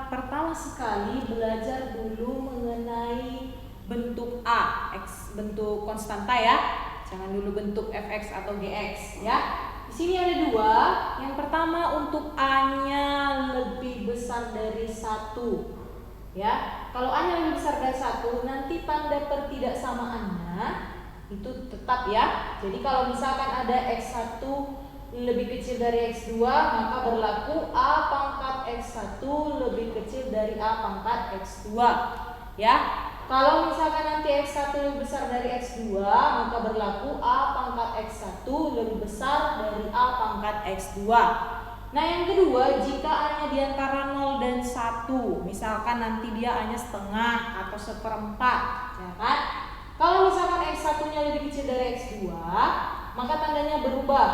pertama sekali belajar dulu mengenai bentuk A, X bentuk konstanta ya. Jangan dulu bentuk Fx atau Gx ya. Di sini ada dua. Yang pertama untuk A-nya lebih besar dari 1. Ya. Kalau A-nya lebih besar dari 1, nanti tanda pertidaksamaannya itu tetap ya. Jadi kalau misalkan ada X1 lebih kecil dari X2, maka berlaku A pangkat X1 lebih kecil dari A pangkat X2 ya. Kalau misalkan nanti X1 lebih besar dari X2, maka berlaku A pangkat X1 lebih besar dari A pangkat X2. Nah yang kedua, jika A-nya di antara 0 dan 1, misalkan nanti dia A-nya setengah atau seperempat ya kan. Kalau misalkan X1 nya lebih kecil dari X2, maka tandanya berubah.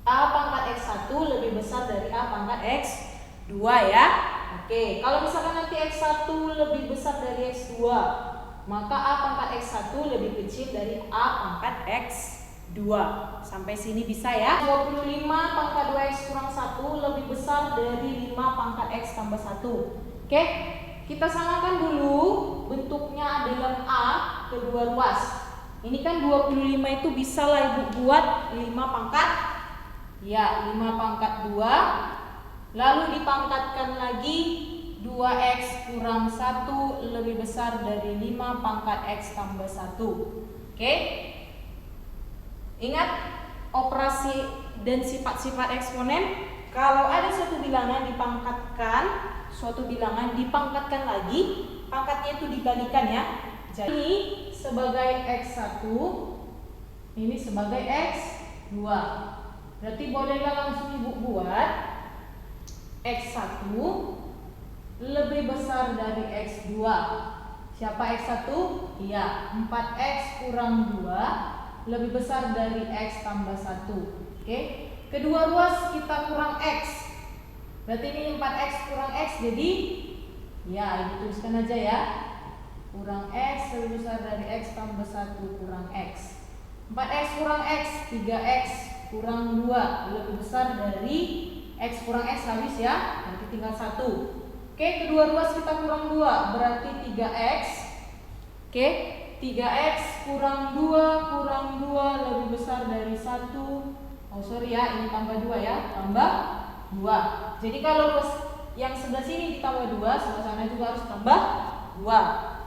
A pangkat X1 lebih besar dari A pangkat X2 ya. Oke, kalau misalkan nanti X1 lebih besar dari X2, maka A pangkat X1 lebih kecil dari A pangkat X2. Sampai sini bisa ya. 25 pangkat 2X kurang 1 lebih besar dari 5 pangkat X tambah 1. Oke, kita samakan dulu. Bentuknya dalam A kedua ruas. Ini kan 25 itu bisa lah Ibu buat 5 pangkat ya, 5 pangkat 2, lalu dipangkatkan lagi 2X kurang 1 lebih besar dari 5 pangkat X tambah 1. Oke? Ingat operasi dan sifat-sifat eksponen. Kalau ada suatu bilangan dipangkatkan lagi, pangkatnya itu dikalikan ya. Jadi ini sebagai X1, ini sebagai X2. Berarti bolehlah langsung Ibu buat X1 lebih besar dari X2. Siapa X1? Iya, 4X kurang 2 lebih besar dari X tambah 1. Oke. Kedua ruas kita kurang X. Berarti ini 4X kurang X, jadi ya Ibu tuliskan aja ya. Kurang X lebih besar dari X tambah 1 kurang X. 4X kurang X, 3X kurang 2 lebih besar dari X kurang X habis ya, nanti tinggal 1. Oke, kedua ruas kita kurang 2, berarti 3X. Oke, 3X kurang 2 lebih besar dari 1. Oh sorry ya, ini tambah 2 ya, tambah 2. Jadi kalau ruas yang sebelah sini ditambah 2, sebelah sana juga harus tambah 2.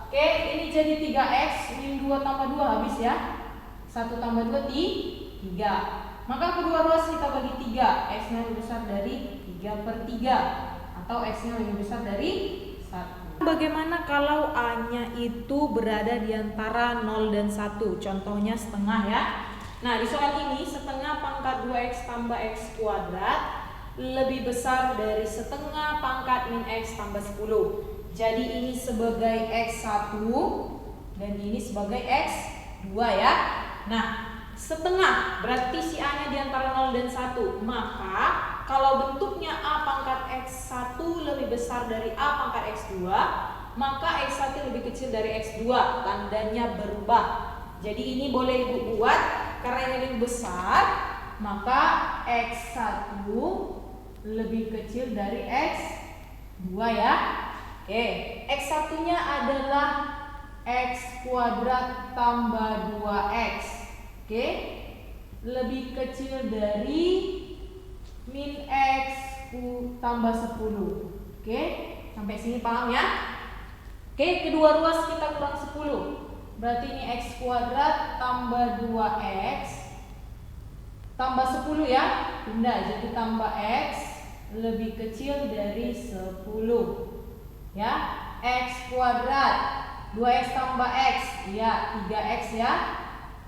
Oke, ini jadi 3X, ini 2 tambah 2 habis ya. 1 tambah 2, 3. Maka kedua ruas kita bagi 3, X-nya lebih besar dari 3/3 atau X-nya lebih besar dari 1. Bagaimana kalau A-nya itu berada di antara 0 dan 1? Contohnya setengah ya. Nah, di soal ini setengah pangkat 2X tambah X kuadrat lebih besar dari setengah pangkat min X tambah 10. Jadi ini sebagai X1 dan ini sebagai X2 ya. Nah, setengah berarti si A-nya di antara 0 dan 1. Maka kalau bentuknya A pangkat X1 lebih besar dari A pangkat X2, maka X1 lebih kecil dari X2. Tandanya berubah. Jadi ini boleh Ibu buat karena ini lebih besar, maka X1 lebih kecil dari X2 ya. Oke, X1-nya adalah X kuadrat tambah 2X. Oke, lebih kecil dari min X tambah 10. Oke, sampai sini paham ya? Oke, kedua ruas kita kurang 10. Berarti ini X kuadrat tambah 2X tambah 10 ya. Pindah jadi tambah X lebih kecil dari 10. Ya, X kuadrat 2X tambah X, ya 3X ya.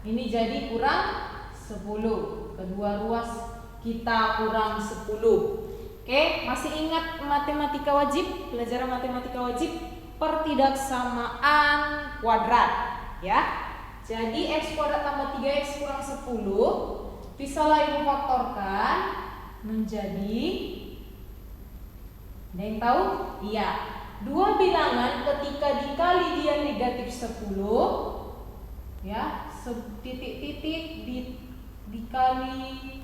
Ini jadi kurang 10. Kedua ruas kita kurang 10. Oke, masih ingat matematika wajib? Pelajaran matematika wajib pertidaksamaan kuadrat ya. Jadi X kuadrat tambah 3X kurang 10 bisalah Ibu faktorkan menjadi, ada yang tahu? Iya. Dua bilangan ketika dikali dia negatif 10 ya, titik-titik dikali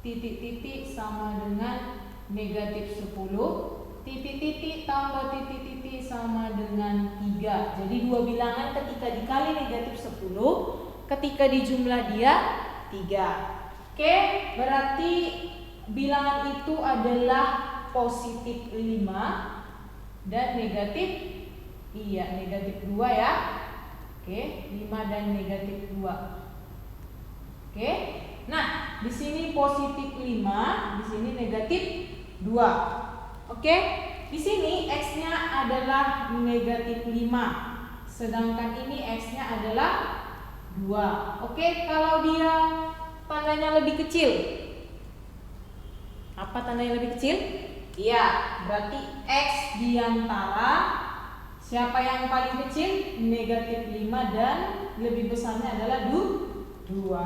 titik-titik sama dengan negatif 10. titik-titik tambah titik-titik sama dengan 3. Jadi dua bilangan ketika dikali negatif 10, ketika dijumlah dia 3. Oke, berarti bilangan itu adalah positif 5 dan negatif negatif 2 ya. Oke, 5 dan negatif 2. Oke. Nah, di sini positif 5, di sini negatif 2. Oke. Di sini x-nya adalah negatif 5. Sedangkan ini x-nya adalah 2. Oke, kalau dia tandanya lebih kecil. Apa tandanya lebih kecil? Iya, berarti x diantara siapa yang paling kecil? Negatif 5 dan lebih besarnya adalah 2.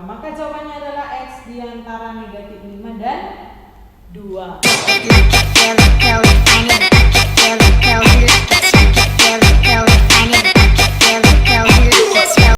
Maka jawabannya adalah x diantara negatif 5 dan 2.